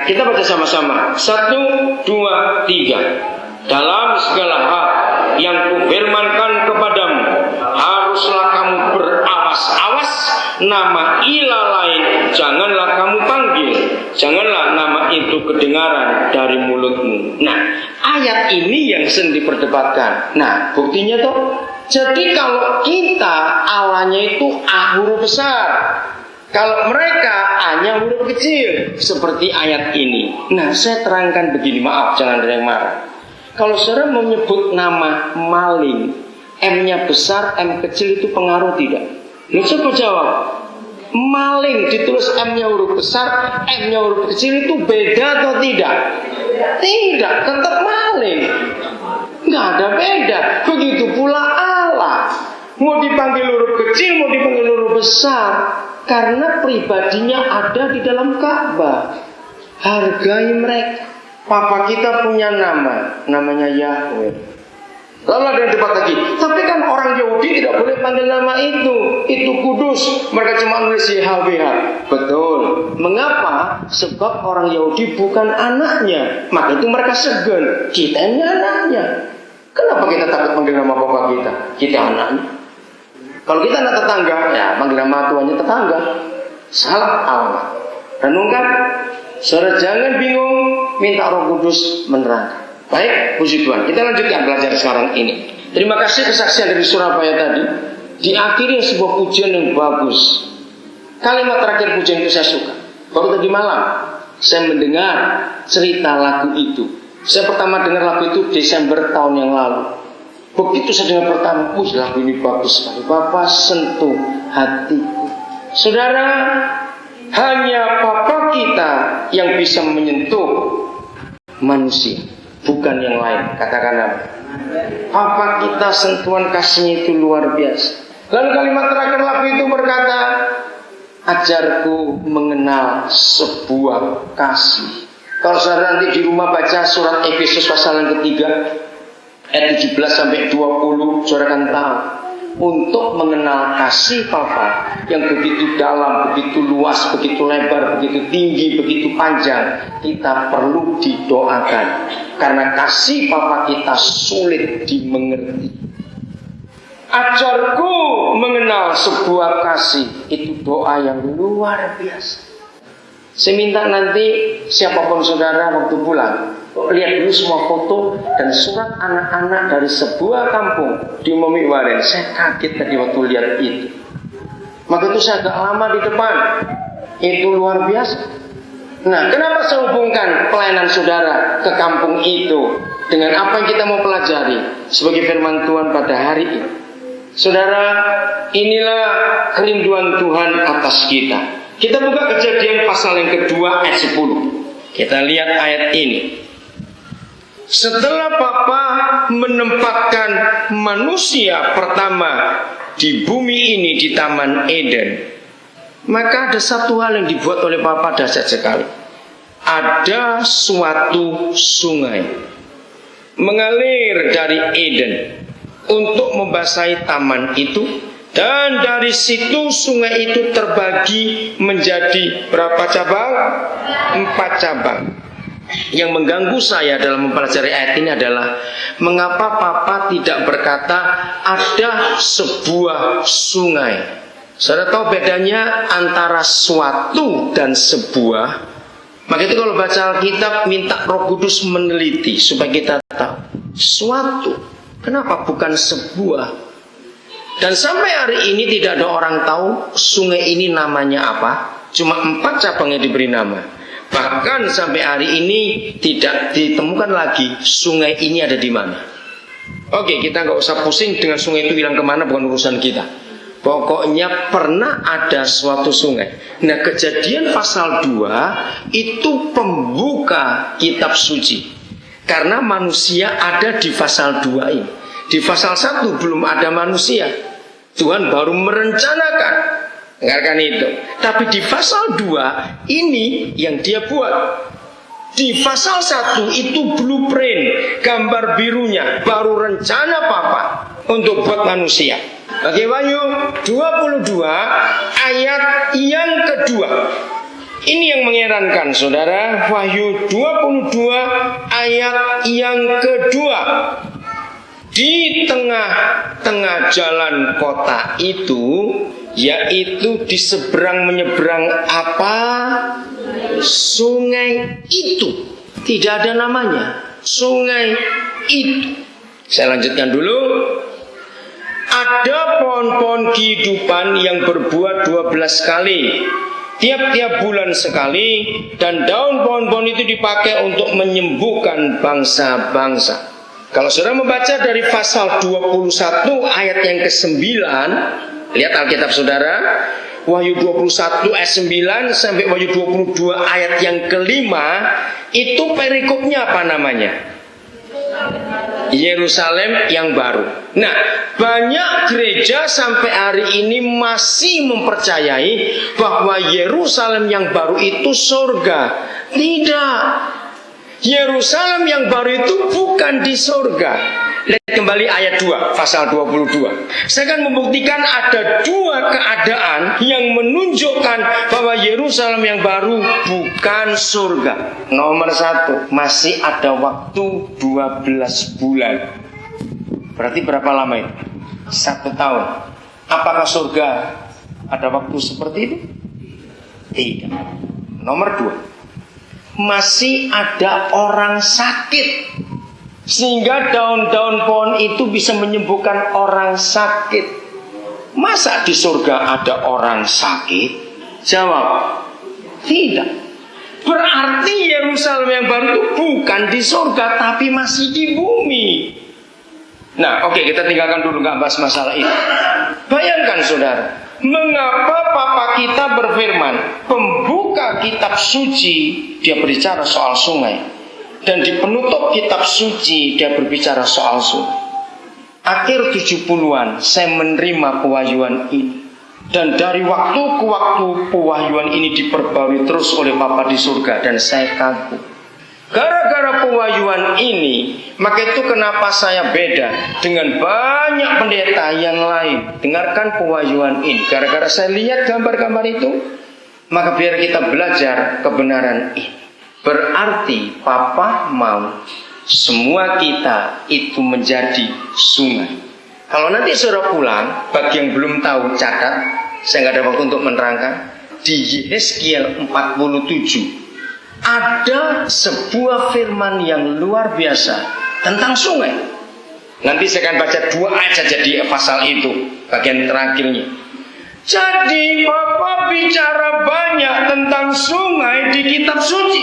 Kita baca sama-sama. 1, 2, 3. Dalam segala hal yang kufirmankan kepadamu, haruslah kamu berawas-awas. Nama ilah lain janganlah kamu panggil, janganlah nama itu kedengaran dari mulutmu. Nah, ayat ini yang sering diperdebatkan. Nah, buktinya tuh, jadi kalau kita Allahnya itu A huruf besar, kalau mereka A-nya huruf kecil, seperti ayat ini. Nah, saya terangkan begini, maaf jangan ada yang marah. Kalau saudara menyebut nama maling, M-nya besar, M kecil itu pengaruh tidak? Lalu coba jawab. Maling ditulis M-nya huruf besar, M-nya huruf kecil itu beda atau tidak? Tidak, tetap maling. Nggak ada beda. Begitu pula Allah. Mau dipanggil huruf kecil, mau dipanggil huruf besar, karena pribadinya ada di dalam Ka'bah. Hargai mereka. Papa kita punya nama, namanya Yahweh. Lalu ada yang debat lagi, tapi kan orang Yahudi tidak boleh panggil nama itu kudus. Mereka cuma nulis YHWH. Betul. Mengapa? Sebab orang Yahudi bukan anaknya, maka itu mereka segan. Kita ini anaknya. Kenapa kita takut panggil nama papa kita? Kita anaknya. Kalau kita anak tetangga, ya panggil nama tuannya tetangga. Salah alamat. Renungkan. Saudara jangan bingung, minta Roh Kudus menerangkan. Baik, puji Tuhan. Kita lanjutkan belajar sekarang ini. Terima kasih kesaksian dari Surabaya tadi. Diakhiri sebuah pujian yang bagus. Kalimat terakhir pujian itu saya suka. Baru tadi malam saya mendengar cerita lagu itu. Saya pertama dengar lagu itu Desember tahun yang lalu. Begitu saya dengar pertama, lagu ini bagus sekali. Bapak sentuh hatiku. Saudara, hanya Bapa kita yang bisa menyentuh manusia, bukan yang lain. Katakan apa? Papa kita sentuhan kasihnya itu luar biasa. Lalu kalimat terakhir lagu itu berkata, ajarku mengenal sebuah kasih. Kalau saudara nanti di rumah baca surat Efesus pasal yang ketiga ayat 17 sampai 20, saudara akan tahu. Untuk mengenal kasih Papa yang begitu dalam, begitu luas, begitu lebar, begitu tinggi, begitu panjang, kita perlu didoakan. Karena kasih Papa kita sulit dimengerti. Ajarku mengenal sebuah kasih, itu doa yang luar biasa. Saya minta nanti siapapun saudara waktu pulang, lihat dulu semua foto dan surat anak-anak dari sebuah kampung di Momi Waren. Saya kaget tadi waktu lihat itu. Maka itu saya agak lama di depan. Itu luar biasa. Nah, kenapa saya hubungkan pelayanan saudara ke kampung itu dengan apa yang kita mau pelajari sebagai firman Tuhan pada hari ini? Saudara, inilah kerinduan Tuhan atas kita. Kita buka Kejadian pasal yang kedua ayat 10. Kita lihat ayat ini. Setelah Bapa menempatkan manusia pertama di bumi ini di Taman Eden, maka ada satu hal yang dibuat oleh Bapa dahsyat sekali. Ada suatu sungai mengalir dari Eden untuk membasahi taman itu. Dan dari situ sungai itu terbagi menjadi berapa cabang? 4 cabang. Yang mengganggu saya dalam mempelajari ayat ini adalah mengapa Papa tidak berkata ada sebuah sungai. Saudara tahu bedanya antara suatu dan sebuah? Maka itu kalau baca Alkitab minta Roh Kudus meneliti supaya kita tahu. Suatu, kenapa bukan sebuah? Dan sampai hari ini tidak ada orang tahu sungai ini namanya apa. Cuma 4 cabang yang diberi nama. Bahkan sampai hari ini tidak ditemukan lagi sungai ini ada di mana. Oke, kita nggak usah pusing dengan sungai itu hilang kemana, bukan urusan kita. Pokoknya pernah ada suatu sungai. Nah, Kejadian pasal 2 itu pembuka kitab suci. Karena manusia ada di pasal 2 ini. Di pasal 1 belum ada manusia. Tuhan baru merencanakan. Dengarkan itu. Tapi di pasal 2 ini yang dia buat. Di pasal 1 itu blueprint, gambar birunya, baru rencana Papa untuk buat manusia. Oke, Wahyu 22 ayat yang kedua. Ini yang mengherankan saudara. Wahyu 22 ayat yang kedua. Di tengah-tengah jalan kota itu, yaitu di seberang menyeberang apa? Sungai itu. Tidak ada namanya. Sungai itu. Saya lanjutkan dulu. Ada pohon-pohon kehidupan yang berbuah 12 kali, tiap-tiap bulan sekali, dan daun pohon-pohon itu dipakai untuk menyembuhkan bangsa-bangsa. Kalau saudara membaca dari pasal 21 ayat yang ke-9, lihat Alkitab saudara, Wahyu 21 ayat 9 sampai Wahyu 22 ayat yang ke-5, itu perikopnya apa namanya? Yerusalem yang baru. Nah, banyak gereja sampai hari ini masih mempercayai bahwa Yerusalem yang baru itu surga. Tidak. Yerusalem yang baru itu bukan di surga. Lihat kembali ayat 2, pasal 22. Saya akan membuktikan ada dua keadaan yang menunjukkan bahwa Yerusalem yang baru bukan surga. Nomor 1, masih ada waktu 12 bulan. Berarti berapa lama itu? 1 tahun. Apakah surga ada waktu seperti itu? Tidak. Nomor 2, masih ada orang sakit, sehingga daun-daun pohon itu bisa menyembuhkan orang sakit. Masa di surga ada orang sakit? Jawab, tidak. Berarti Yerusalem yang baru itu bukan di surga, tapi masih di bumi. Nah, oke, kita tinggalkan dulu, nggak bahas masalah itu. Bayangkan saudara, mengapa Papa kita berfirman, pembuka kitab suci dia berbicara soal sungai, dan di penutup kitab suci dia berbicara soal sungai. Akhir 70-an saya menerima pewahyuan ini, dan dari waktu ke waktu pewahyuan ini diperbarui terus oleh Bapa di surga, dan saya kagum. Gara-gara pewahyuan ini, maka itu kenapa saya beda dengan banyak pendeta yang lain. Dengarkan pewahyuan ini. Gara-gara saya lihat gambar-gambar itu, maka biar kita belajar kebenaran ini. Berarti Papa mau semua kita itu menjadi sungai. Kalau nanti saudara pulang, bagi yang belum tahu catat, saya nggak ada waktu untuk menerangkan. Di Yehezkiel 47 ada sebuah firman yang luar biasa tentang sungai. Nanti saya akan baca 2 ayat saja di pasal itu, bagian terakhirnya. Jadi Papa bicara banyak tentang sungai di kitab suci.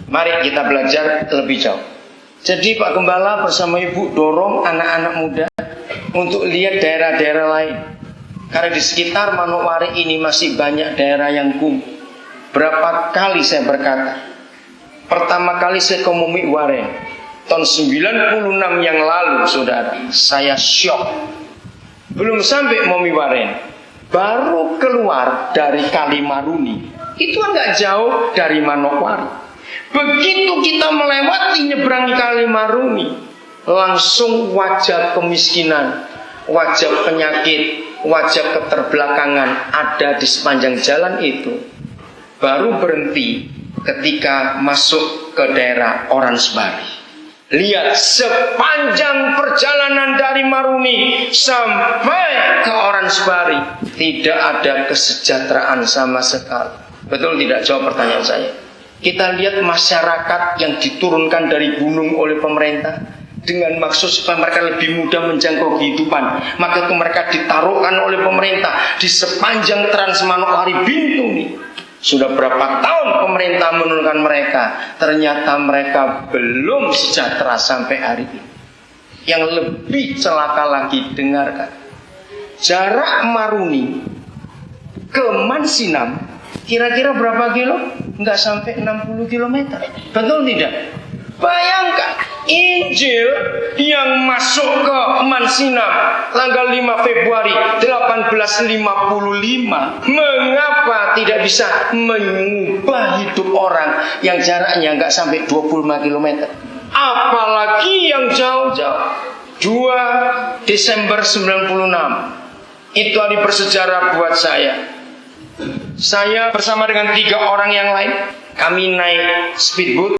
Mari kita belajar lebih jauh. Jadi Pak Gembala bersama Ibu dorong anak-anak muda untuk lihat daerah-daerah lain. Karena di sekitar Manokwari ini masih banyak daerah yang kumuh. Berapa kali saya berkata, pertama kali saya ke Momi Waren tahun 96 yang lalu, saudara, saya syok. Belum sampai Momi Waren, baru keluar dari Kali Maruni. Itu agak jauh dari Manokwari. Begitu kita melewati nyebrang Kali Maruni, langsung wajah kemiskinan, wajah penyakit, wajah keterbelakangan ada di sepanjang jalan itu. Baru berhenti ketika masuk ke daerah Oransbari. Lihat sepanjang perjalanan dari Maruni sampai ke Oransbari, tidak ada kesejahteraan sama sekali. Betul tidak? Jawab pertanyaan saya. Kita lihat masyarakat yang diturunkan dari gunung oleh pemerintah dengan maksud supaya mereka lebih mudah menjangkau kehidupan. Maka itu mereka ditaruhkan oleh pemerintah di sepanjang Trans Manokwari Bintung nih. Sudah berapa tahun pemerintah menurunkan mereka, ternyata mereka belum sejahtera sampai hari ini. Yang lebih celaka lagi, dengarkan. Jarak Maruni ke Mansinam kira-kira berapa kilo? Enggak sampai 60 km. Betul tidak? Bayangkan, Injil yang masuk ke Mansinam tanggal 5 Februari 1855, mengapa tidak bisa mengubah hidup orang yang jaraknya enggak sampai 25 km? Apalagi yang jauh-jauh. 2 Desember 96, itu hari bersejarah buat saya. Saya bersama dengan 3 orang yang lain, kami naik speedboat